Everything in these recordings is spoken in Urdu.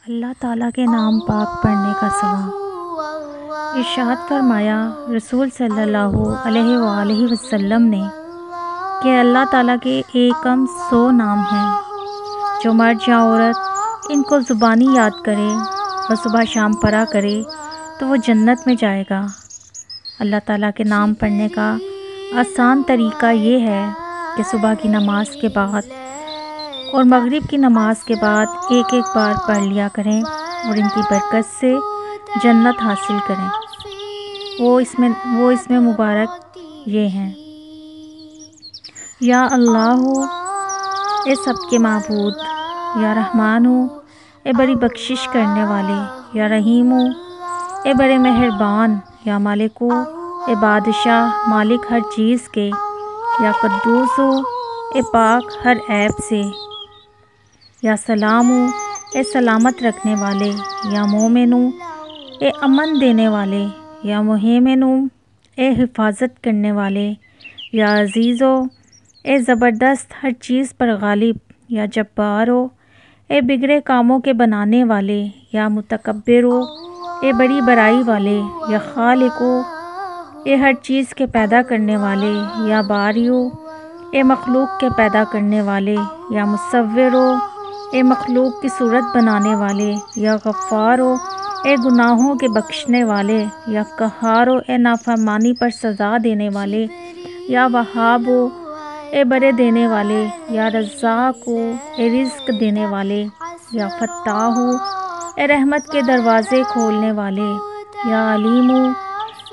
اللہ تعالیٰ کے نام پاک پڑھنے کا ثواب۔ ارشاد فرمایا رسول صلی اللہ علیہ وآلہ وسلم نے کہ اللہ تعالیٰ کے ایکم 100 نام ہیں۔ جو مرد یا عورت ان کو زبانی یاد کرے اور صبح شام پڑھا کرے تو وہ جنت میں جائے گا۔ اللہ تعالیٰ کے نام پڑھنے کا آسان طریقہ یہ ہے کہ صبح کی نماز کے بعد اور مغرب کی نماز کے بعد ایک بار پڑھ لیا کریں اور ان کی برکت سے جنت حاصل کریں۔ وہ اس میں مبارک یہ ہیں: یا اللہ اے سب کے معبود، یا رحمان اے بڑی بخشش کرنے والے، یا رحیم اے بڑے مہربان، یا مالک اے بادشاہ مالک ہر چیز کے، یا قدوس اے پاک ہر عیب سے، یا سلام اے سلامت رکھنے والے، یا مومن اے امن دینے والے، یا مہیمن اے حفاظت کرنے والے، یا عزیز اے زبردست ہر چیز پر غالب، یا جبار اے بگڑے کاموں کے بنانے والے، یا متکبر اے بڑی بڑائی والے، یا خالق اے ہر چیز کے پیدا کرنے والے، یا باری اے مخلوق کے پیدا کرنے والے، یا مصور اے مخلوق کی صورت بنانے والے، یا غفار اے گناہوں کے بخشنے والے، یا قہار اے نافرمانی پر سزا دینے والے، یا وہاب اے بڑے دینے والے، یا رزاق اے رزق دینے والے، یا فتاح اے رحمت کے دروازے کھولنے والے، یا علیم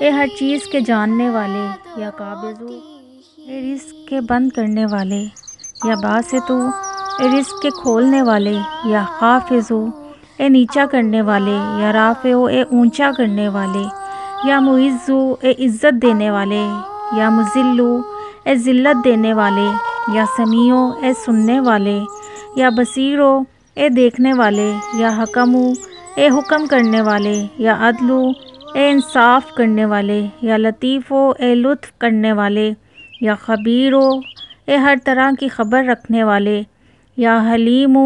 اے ہر چیز کے جاننے والے، یا قابض اے رزق کے بند کرنے والے، یا باسط اے رزق کے کھولنے والے، یا خافض اے نیچا کرنے والے، یا رافع اے اونچا کرنے والے، یا معز اے عزت دینے والے، یا مذل اے ذلت دینے والے، یا سمیع اے سننے والے، یا بصیر اے دیکھنے والے، یا حکم اے حکم کرنے والے، یا عدل اے انصاف کرنے والے، یا لطیف اے لطف کرنے والے، یا خبیر اے ہر طرح کی خبر رکھنے والے، یا حلیم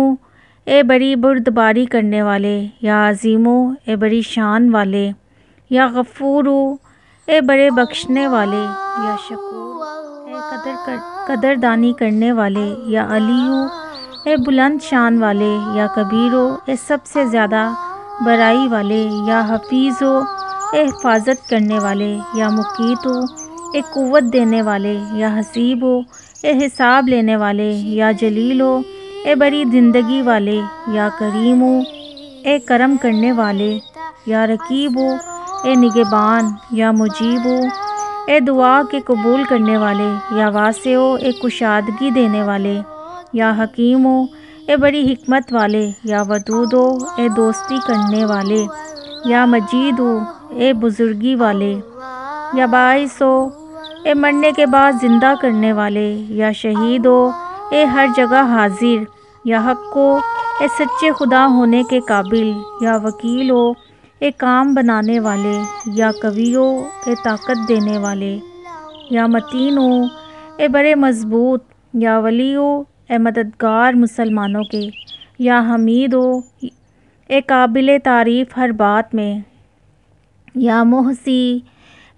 اے بڑی بردباری کرنے والے، یا عظیم اے بڑی شان والے، یا غفور اے بڑے بخشنے والے، یا شکور اے قدردانی کرنے والے، یا علی اے بلند شان والے، یا کبیر اے سب سے زیادہ بڑائی والے، یا حفیظ اے حفاظت کرنے والے، یا مقیت اے قوت دینے والے، یا حسیب اے حساب لینے والے، یا جلیل اے بڑی زندگی والے، یا کریم اے کرم کرنے والے، یا رقیب اے نگہبان، یا مجیب اے دعا کے قبول کرنے والے، یا واسع اے کشادگی دینے والے، یا حکیم اے بڑی حکمت والے، یا ودود اے دوستی کرنے والے، یا مجید اے بزرگی والے، یا باعث اے مرنے کے بعد زندہ کرنے والے، یا شہید اے ہر جگہ حاضر، یا حق اے سچے خدا ہونے کے قابل، یا وکیل اے کام بنانے والے، یا قوی اے طاقت دینے والے، یا متین اے بڑے مضبوط، یا ولی اے مددگار مسلمانوں کے، یا حمید اے قابل تعریف ہر بات میں، یا محصی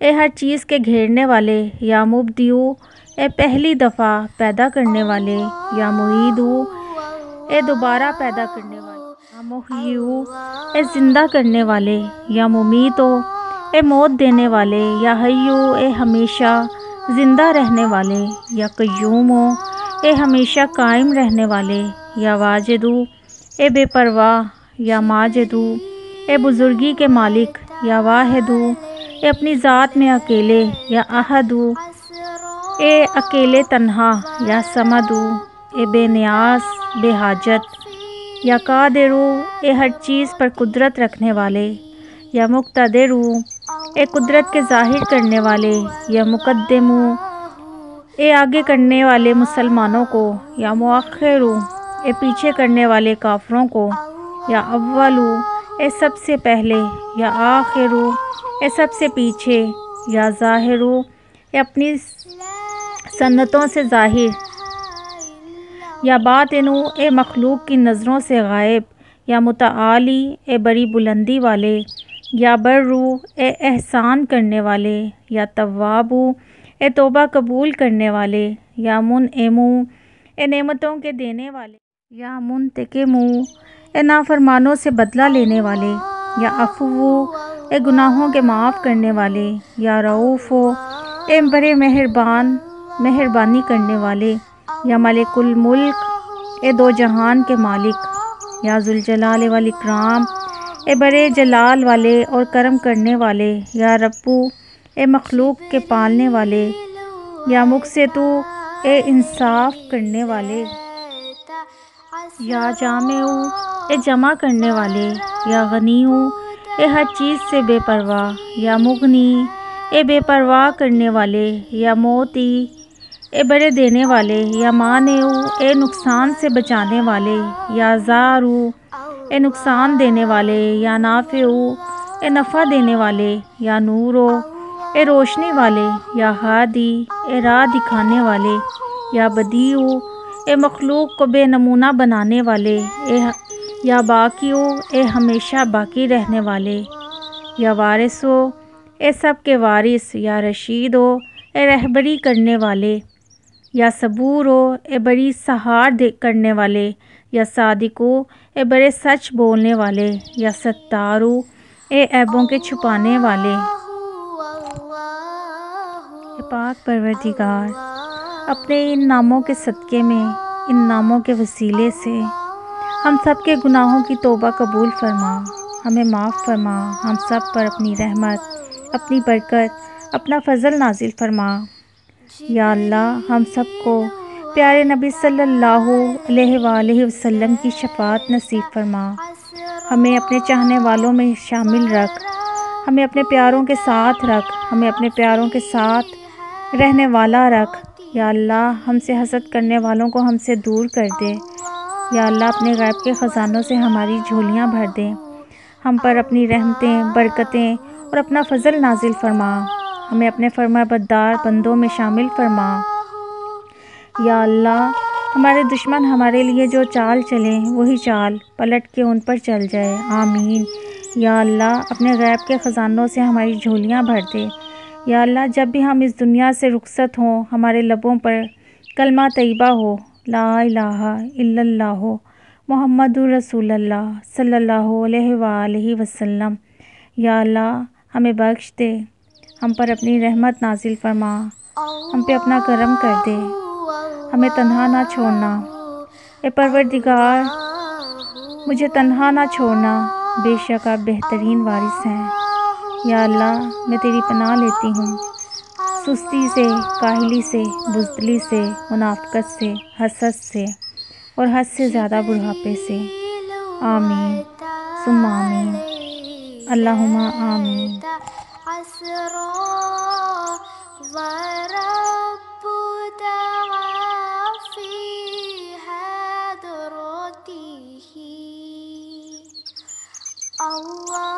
اے ہر چیز کے گھیرنے والے، یا مبدئ اے پہلی دفعہ پیدا کرنے والے، یا معید اے دوبارہ پیدا کرنے والے، یا محیی اے زندہ کرنے والے، یا ممیت اے موت دینے والے، یا حی اے ہمیشہ زندہ رہنے والے، یا قیوم اے ہمیشہ قائم رہنے والے، یا واجد اے بے پرواہ، یا ماجد اے بزرگی کے مالک، یا واحد اے اپنی ذات میں اکیلے، یا احد اے اکیلے تنہا، یا صمد اے بے نیاز بے حاجت، یا قادر اے ہر چیز پر قدرت رکھنے والے، یا مقتدر اے قدرت کے ظاہر کرنے والے، یا مقدم اے آگے کرنے والے مسلمانوں کو، یا مؤخر اے پیچھے کرنے والے کافروں کو، یا اول اے سب سے پہلے، یا آخر اے سب سے پیچھے، یا ظاہر اے اپنی سنتوں سے ظاہر، یا باطن اے مخلوق کی نظروں سے غائب، یا متعالی اے بڑی بلندی والے، یا برو اے احسان کرنے والے، یا توابو اے توبہ قبول کرنے والے، یا منعمو اے نعمتوں کے دینے والے، یا منتقمو اے نافرمانوں سے بدلہ لینے والے، یا عفو اے گناہوں کے معاف کرنے والے، یا رؤوفو اے بڑے مہربانی کرنے والے، یا ملک الملک اے دو جہان کے مالک، یا ذوالجلال والاکرام اے بڑے جلال والے اور کرم کرنے والے، یا ربو اے مخلوق کے پالنے والے، یا مقسطو اے انصاف کرنے والے، یا جامعو اے جمع کرنے والے، یا غنیو اے ہر چیز سے بے پرواہ، یا مغنی اے بے پرواہ کرنے والے، یا موتی اے بڑے دینے والے، یا مانعو اے نقصان سے بچانے والے، یا ضارو اے نقصان دینے والے، یا نافعو اے نفع دینے والے، یا نورو اے روشنی والے، یا ہادی اے راہ دکھانے والے، یا بدیعو اے مخلوق کو بے نمونہ بنانے والے، یا باقیو اے ہمیشہ باقی رہنے والے، یا وارثو اے سب کے وارث، یا رشیدو اے رہبری کرنے والے، یا صبورو اے بڑی سہار کرنے والے، یا صادقو اے بڑے سچ بولنے والے، یا ستارو اے عیبوں کے چھپانے والے۔ اے پاک پروردگار، اپنے ان ناموں کے صدقے میں، ان ناموں کے وسیلے سے ہم سب کے گناہوں کی توبہ قبول فرما، ہمیں معاف فرما، ہم سب پر اپنی رحمت، اپنی برکت، اپنا فضل نازل فرما۔ یا اللہ، ہم سب کو پیارے نبی صلی اللہ علیہ وآلہ وسلم کی شفاعت نصیب فرما، ہمیں اپنے چاہنے والوں میں شامل رکھ، ہمیں اپنے پیاروں کے ساتھ رکھ، ہمیں اپنے پیاروں کے ساتھ رہنے والا رکھ۔ یا اللہ، ہم سے حسد کرنے والوں کو ہم سے دور کر دے۔ یا اللہ، اپنے غیب کے خزانوں سے ہماری جھولیاں بھر دے، ہم پر اپنی رحمتیں، برکتیں اور اپنا فضل نازل فرما، ہمیں اپنے فرما بردار بندوں میں شامل فرما۔ یا اللہ، ہمارے دشمن ہمارے لیے جو چال چلیں وہی چال پلٹ کے ان پر چل جائے، آمین۔ یا اللہ، اپنے غیب کے خزانوں سے ہماری جھولیاں بھر دے۔ یا اللہ، جب بھی ہم اس دنیا سے رخصت ہوں، ہمارے لبوں پر کلمہ طیبہ ہو، لا الہ الا اللہ محمد رسول اللہ صلی اللہ علیہ وآلہ وسلم۔ یا اللہ، ہمیں بخش دے، ہم پر اپنی رحمت نازل فرما، ہم پہ اپنا کرم کر دے، ہمیں تنہا نہ چھوڑنا۔ اے پروردگار، مجھے تنہا نہ چھوڑنا، بے شک آپ بہترین وارث ہیں۔ یا اللہ، میں تیری پناہ لیتی ہوں سستی سے، کاہلی سے، بزدلی سے، منافقت سے، حسد سے اور حد سے زیادہ بڑھاپے سے۔ آمین ثم آمین، اللہم آمین۔ اللہ